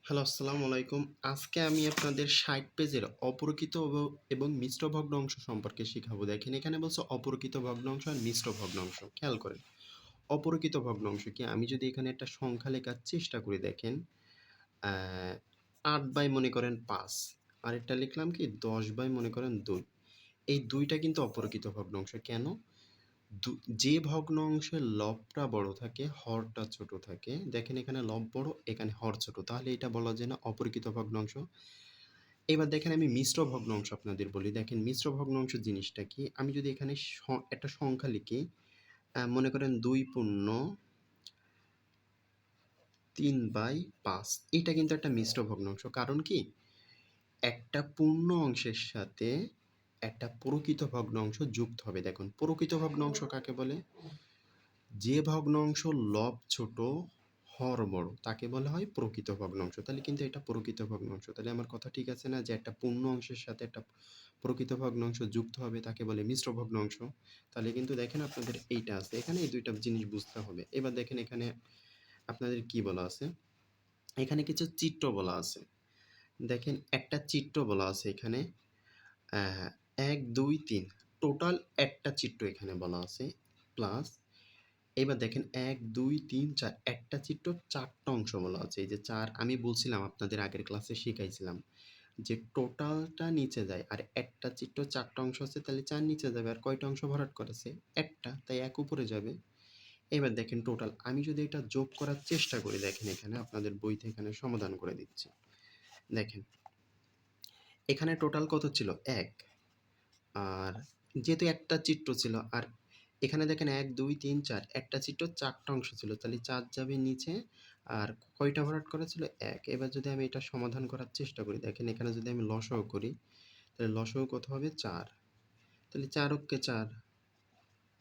Hello, আসসালামু আলাইকুম। আজকে আমি আপনাদের ৬০ পেজের অপরকিত এবং মিশ্র ভগ্নাংশ সম্পর্কে শিখাবো। দেখেন এখানে বলছে অপরকিত ভগ্নাংশ আর মিশ্র ভগ্নাংশ। খেয়াল করেন। অপরকিত ভগ্নাংশ কি? আমি যদি এখানে একটা সংখ্যা লেখার চেষ্টা করি দেখেন, অ্যা ৮ বাই মনে করেন ৫। আরেকটা লিখলাম কি ১০ বাই মনে করেন ২। এই ২ টা কিন্তু অপরকিত ভগ্নাংশ। কেন? যে ভগ্নাংশের লবটা বড় থাকে, হরটা ছোট থাকে। দেখেন এখানে লব বড়, এখানে হর ছোট। তাহলে এটা বলা যায় না অপরকিত ভগ্নাংশ। এবার দেখেন আমি মিশ্র ভগ্নাংশ আপনাদের বলি। দেখেন মিশ্র ভগ্নাংশ জিনিসটা কি? আমি যদি এখানে একটা সংখ্যা লিখি, মনে করেন ২/৩/৫। এটা কিন্তু একটা মিশ্র ভগ্নাংশ। কারণ কি? একটা পূর্ণ অংশের সাথে একটা প্রকৃত ভগ্নাংশ যুক্ত হবে। দেখুন প্রকৃত ভগ্নাংশ কাকে বলে? যে ভগ্নাংশ লব ছোট, হর বড় তাকে বলা হয় প্রকৃত ভগ্নাংশ। তাহলে কিন্তু এটা প্রকৃত ভগ্নাংশ। তাহলে আমার কথা ঠিক আছে না? যে একটা পূর্ণ অংশের সাথে একটা প্রকৃত ভগ্নাংশ যুক্ত হবে তাকে বলে মিশ্র ভগ্নাংশ। তাহলে কিন্তু দেখেন আপনাদের এইটা আছে। এখানে এই ২ টা জিনিস বুঝতে হবে। এবার দেখেন এখানে আপনাদের কি বলা আছে? এখানে কিছু চিত্র বলা আছে। দেখেন একটা চিত্র বলা আছে এখানে। অ্যা ১, ২, ৩ টোটাল একটা চিত্র এখানে বলা আছে। প্লাস এবার দেখেন ১, ২, ৩, ৪ একটা চিত্র ৪ টা অংশ বলা আছে। এই যে ৪ আমি বলছিলাম আপনাদের আগের ক্লাসে শিখাইছিলাম যে টোটালটা নিচে যায়। আর একটা চিত্র ৪ টা অংশ আছে তাহলে ৪ নিচে যাবে। আর কয়টা অংশ ভরাট করেছে? একটা। তাই ১ উপরে যাবে। এবার দেখেন টোটাল আমি যদি এটা যোগ করার চেষ্টা করি দেখেন এখানে আপনাদের বইতে এখানে সমাধান করে দিচ্ছি। দেখেন এখানে টোটাল কত ছিল? ১। আর যেহেতু একটা চিত্র ছিল আর এখানে দেখেন ১, ২, ৩, ৪ একটা চিত্র ৪ টা অংশ ছিল। তাহলে ৪ যাবে নিচে আর কয়টা ভরাট করা ছিল? ১। এবার যদি আমি এটা সমাধান করার চেষ্টা করি, দেখেন এখানে যদি আমি লসাগু করি, তাহলে লসাগু কত হবে? ৪। তাহলে ৪ অক্ষে ৪,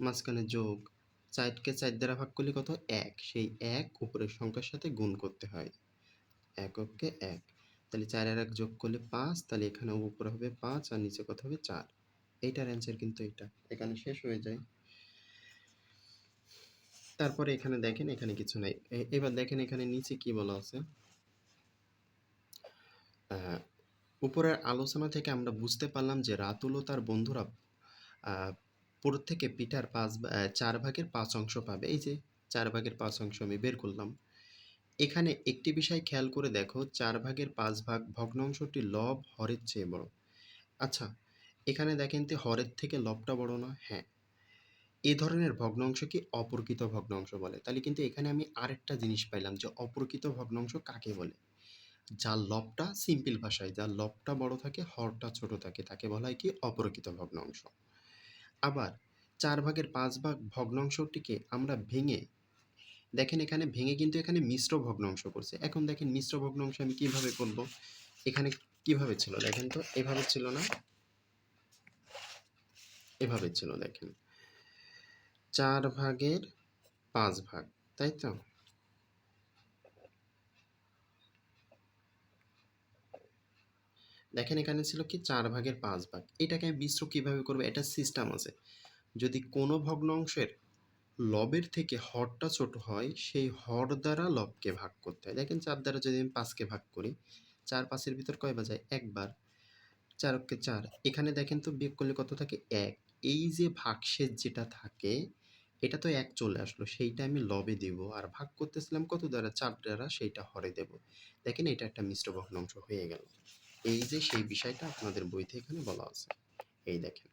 মাঝখানে যোগ, ৪ কে ৪ দ্বারা ভাগ করলে কত? ১। সেই ১ উপরের সংখ্যার সাথে গুণ করতে হয়। ১ অক্ষে ১। তাহলে ৪ আর ১ যোগ করলে ৫, তাহলে এখানে উপরে হবে ৫ আর নিচে কত হবে? ৪। এইটার অ্যান্সার কিন্তু এইটা। এখানে শেষ হয়ে যায়। তারপরে এখানে দেখেন এখানে কিছু নাই। এবার দেখেন এখানে নিচে কি বলা আছে? আ উপরের আলোচনা থেকে আমরা বুঝতে পারলাম যে রাতুল ও তার বন্ধুরা আ প্রত্যেকে পিঠার ৪ ভাগের ৫ অংশ পাবে। এই যে ৪ ভাগের ৫ অংশ আমি বের করলাম। এখানে একটি বিষয় খেয়াল করে দেখো ৪ ভাগের ৫ ভাগ ভগ্নাংশটি লব হরের চেয়ে বড়। আচ্ছা, এখানে দেখেন তো হরের থেকে লবটা বড় না? হ্যাঁ। এ ধরনের ভগ্নাংশকে অপরকৃত ভগ্নাংশ বলে। তাহলে কিন্তু এখানে আমি আরেকটা জিনিস পাইলাম যে অপরকৃত ভগ্নাংশ কাকে বলে? যার লবটা সিম্পল ভাষায় যার লবটা বড় থাকে, হরটা ছোট থাকে তাকে বলা হয় কি? অপরকৃত ভগ্নাংশ। আবার ৪ ভাগের ৫ ভাগ ভগ্নাংশটিকে আমরা ভেঙে দেখেন এখানে ভেঙে কিন্তু এখানে মিশ্র ভগ্নাংশ করছে। এখন দেখেন মিশ্র ভগ্নাংশ আমি কিভাবে করব? এখানে কিভাবে ছিল দেখেন তো? এভাবে ছিল না? এভাবে ছিল দেখেন। ৪ ভাগের ৫ ভাগ, তাই তো? দেখেন এখানে ছিল কি ৪ ভাগের ৫ ভাগ। এটাকে আমি মিশ্র কিভাবে করব? এটার সিস্টেম আছে। যদি কোনো ভগ্নাংশের লবের থেকে হরটা ছোট হয়, সেই হর দ্বারা লবকে ভাগ করতে হয়। দেখেন ৪ দ্বারা যদি আমি ৫ কে ভাগ করি, ৪ ৫ এর ভিতর কয়বার যায়? একবার। ৪ অক্ষে ৪। এখানে দেখেন তো বিয়োগ করলে কত থাকে? ১। এই যে ভাগশেষ যেটা থাকে, এটা তো ১ চলে আসলো। সেইটা আমি লবে দিব। আর ভাগ করতেছিলাম কত দ্বারা? ৪ দ্বারা, সেইটা হরে দেব। দেখেন এটা একটা মিশ্র ভগ্নাংশ হয়ে গেল। এই যে সেই বিষয়টা আপনাদের বইতে এখানে বলা আছে। এই দেখেন।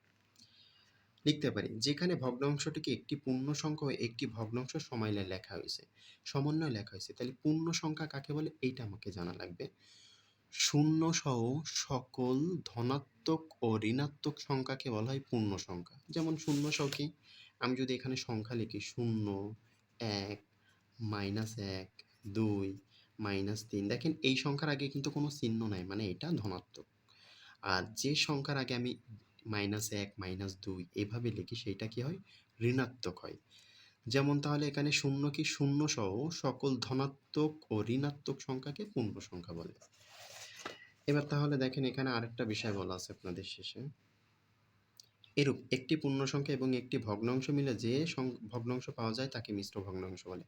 লিখতে পারি যেখানে ভগ্নাংশটিকে একটি পূর্ণ সংখ্যা ও একটি ভগ্নাংশ সমন্বয়ে লেখা হয়েছে। সমন্বয়ে লেখা হয়েছে। তাহলে পূর্ণ সংখ্যা কাকে বলে? এইটা আমাকে জানা লাগবে। শূন্য সহ সকল ধনাত্মক ও ঋণাত্মক সংখ্যাকে বলা হয় পূর্ণ সংখ্যা। যেমন শূন্য সহ কি? আমি যদি এখানে সংখ্যা লিখি ০, ১, -১, ২, -৩ দেখেন এই সংখ্যার আগে কিন্তু কোনো চিহ্ন নাই মানে এটা ধনাত্মক। আর যে সংখ্যার আগে আমি -১, -২ এভাবে লিখি সেইটা কি হয়? ঋণাত্মক হয়। যেমন তাহলে এখানে শূন্য কি? শূন্য সহ সকল ধনাত্মক ও ঋণাত্মক সংখ্যাকে পূর্ণ সংখ্যা বলে। এবার তাহলে দেখেন এখানে আরেকটা বিষয় বলা আছে আপনাদের শেষে। এরূপ একটি পূর্ণ সংখ্যা এবং একটি ভগ্নাংশ মিলে যে ভগ্নাংশ পাওয়া যায় তাকে মিশ্র ভগ্নাংশ বলে।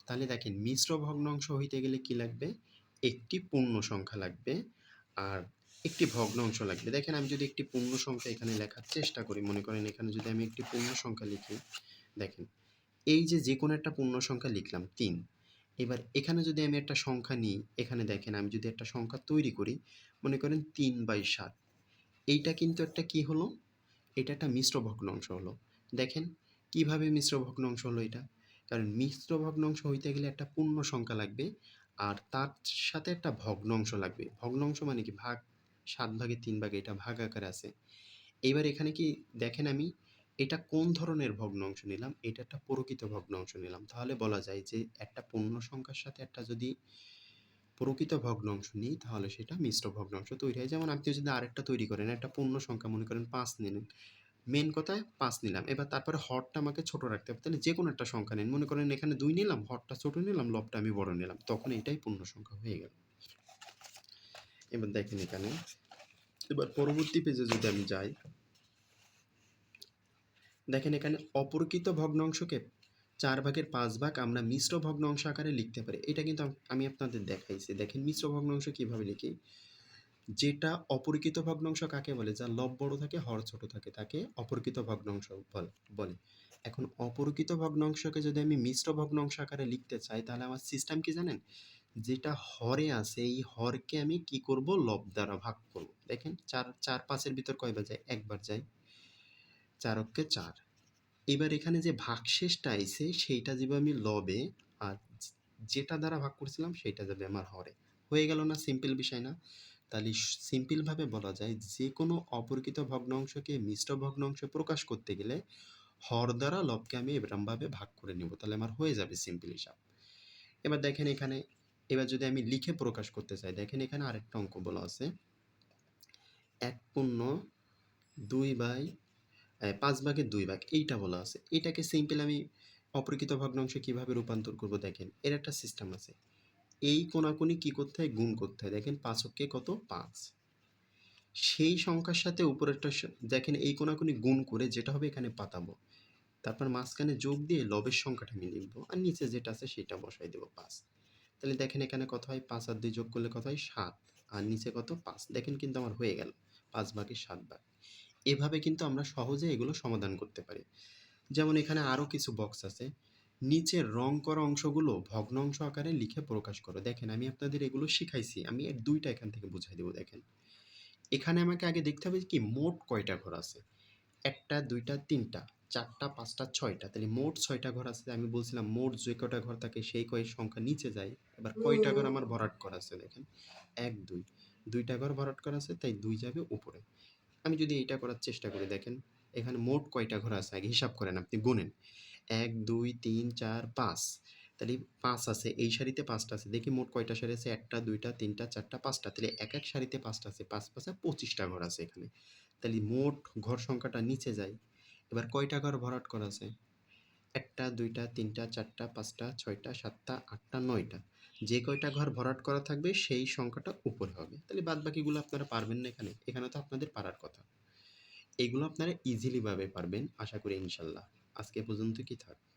তাহলে দেখেন মিশ্র ভগ্নাংশ হইতে গেলে কি লাগবে? একটি পূর্ণ সংখ্যা লাগবে আর একটি ভগ্নাংশ লাগবে। দেখেন আমি যদি একটি পূর্ণ সংখ্যা এখানে লেখার চেষ্টা করি, মনে করেন এখানে যদি আমি একটি পূর্ণ সংখ্যা লিখি, দেখেন এই যে কোনো একটা পূর্ণ সংখ্যা লিখলাম ৩। এবার এখানে যদি আমি একটা সংখ্যা নিই, এখানে দেখেন আমি যদি একটা সংখ্যা তৈরি করি, মনে করেন ৩/৭, এইটা কিন্তু একটা কি হলো? এটা একটা মিশ্র ভগ্নাংশ হলো। দেখেন কিভাবে মিশ্র ভগ্নাংশ হলো এটা? কারণ মিশ্র ভগ্নাংশ হইতে গেলে একটা পূর্ণ সংখ্যা লাগবে আর তার সাথে একটা ভগ্নাংশ লাগবে। ভগ্নাংশ মানে কি? ভাগ, ৭ ভাগে ৩ ভাগে এটা ভাগ আকারে আছে। এইবার এখানে কি দেখেন আমি এটা কোন ধরনের ভগ্নাংশ নিলাম? এটা একটা প্রকৃত ভগ্নাংশ নিলাম। তাহলে বলা যায় যে একটা পূর্ণ সংখ্যার সাথে একটা যদি প্রকৃত ভগ্নাংশ নিই তাহলে সেটা মিশ্র ভগ্নাংশ তৈরি হয়। যেমন আপনি যদি আরেকটা তৈরি করেন, একটা পূর্ণ সংখ্যা মনে করেন ৫ নিলেন। মেইন কথা ৫ নিলাম। এবার তারপরে হরটা আমাকে ছোট রাখতে হবে। তাহলে যেকোনো একটা সংখ্যা নিন। মনে করেন এখানে ২ নিলাম, হরটা ছোট নিলাম, লবটা আমি বড় নিলাম। তখন এটাই পূর্ণ সংখ্যা হয়ে গেল। এবার দেখেন এখানে, এবার পরবর্তী পেজে যদি আমি যাই, দেখেন এখানে অপ্রকৃত ভগ্নাংশকে ৪ ভাগের ৫ ভাগ আমরা মিশ্র ভগ্নাংশ আকারে লিখতে পারি। এটা কিন্তু আমি আপনাদের দেখাইছি। দেখেন মিশ্র ভগ্নাংশ কিভাবে লিখি? যেটা অপরিকৃত ভগ্নাংশ কাকে বলে? যার লব বড় থাকে, হর ছোট থাকে তাকে অপরিকৃত ভগ্নাংশ বলে। এখন অপরিকৃত ভগ্নাংশকে যদি আমি মিশ্র ভগ্নাংশ আকারে লিখতে চাই তাহলে আমার সিস্টেম কি জানেন? যেটা হরে আছে এই হরকে আমি কি করব? লব দ্বারা ভাগ করব। দেখেন ৪ ৫ এর ভিতর কয়বার যায়? একবার যায়। ৪ অক্ষে ৪। এবার এখানে যে ভাগশেষটা আইছে সেইটা যাবে আমি লবে, আর যেটা দ্বারা ভাগ করছিলাম সেইটা যাবে আমার হরে। হয়ে গেল না? সিম্পল বিষয় না? তাহলে সিম্পলভাবে বলা যায় যে কোনো অপরিকৃত ভগ্নাংশকে মিশ্র ভগ্নাংশে প্রকাশ করতে গেলে হর দ্বারা লবকে আমি এরকমভাবে ভাগ করে নেব, তাহলে আমার হয়ে যাবে সিম্পল হিসাব। এবার দেখেন এখানে, এবার যদি আমি লিখে প্রকাশ করতে চাই, দেখেন এখানে আরেকটা অঙ্ক বলা আছে ১/৫/২ ভাগ, এইটা বলা আছে। এটাকে সিম্পল আমি অপরিকৃত ভগ্নাংশে কিভাবে রূপান্তর করব? দেখেন এর একটা সিস্টেম আছে। এই কোনাকুনি কি করতে হয়? গুণ করতে হয়। দেখেন ৫ অক্ষে কত? ৫। সেই সংখ্যার সাথে উপরেরটা দেখেন এই কোনাকুনি গুণ করে যেটা হবে এখানে পাতাবো। তারপর মাঝখানে যোগ দিয়ে লবের সংখ্যাটা আমি লিখবো আর নিচে যেটা আছে সেটা বসাই দেবো ৫। তাহলে দেখেন এখানে কত হয়? ৫ আর ২ যোগ করলে কত হয়? ৭। আর নিচে কত? ৫। দেখেন কিন্তু আমার হয়ে গেল ৫/৭ এভাবে কিন্তু আমরা সহজে এগুলো সমাধান করতে পারি। যেমন এখানে আরও কিছু বক্স আছে। নিচের রং করা অংশগুলো ভগ্নাংশ আকারে লিখে প্রকাশ করো। দেখেন আমি আপনাদের এগুলো শিখাইছি। আমি এর ২টা এখান থেকে বুঝাই দেবো। দেখেন এখানে আমাকে আগে দেখতে হবে কি মোট কয়টা ঘর আছে। ১টা, ২টা, ৩টা, ৪টা, ৫টা, ৬টা। তাহলে মোট ৬টা ঘর আছে। আমি বলছিলাম মোট যে কয়টা ঘর থাকে সেই কয় সংখ্যা নিচে যায়। এবার কয়টা ঘর আমার ভরাট করা আছে দেখেন ১, ২। ২টা ঘর ভরাট করা আছে তাই ২ যাবে উপরে। আমি যদি এইটা করার চেষ্টা করি, দেখেন এখানে মোট কয়টা ঘর আছে আগে হিসাব করেন, আপনি গুনেন। ১, ২, ৩, ৪, ৫। তাহলে ৫ আছে, এই সারিতে ৫টা আছে। দেখি মোট কয়টা সারি আছে? ১টা, ২টা, ৩টা, ৪টা, ৫টা। তাহলে এক সারিতে ৫টা আছে। ৫ ৫ ২৫টা ঘর আছে এখানে। তাহলে মোট ঘর সংখ্যাটা নিচে যায়। এবার কয়টা ঘর ভরাট করা আছে? ১টা, ২টা, ৩টা, ৪টা, ৫টা, ৬টা, ৭টা, ৮টা, ৯টা। যে কয়টা ঘর ভরাট করা থাকবে সেই সংখ্যাটা উপরে হবে। তাহলে বাদবাকিগুলো আপনারা পারবেন না এখানে? এখানে তো আপনাদের পারার কথা। এগুলো আপনারা ইজিলি ভাবে পারবেন আশা করি ইনশাল্লাহ। আজকে এ পর্যন্ত কি থাক।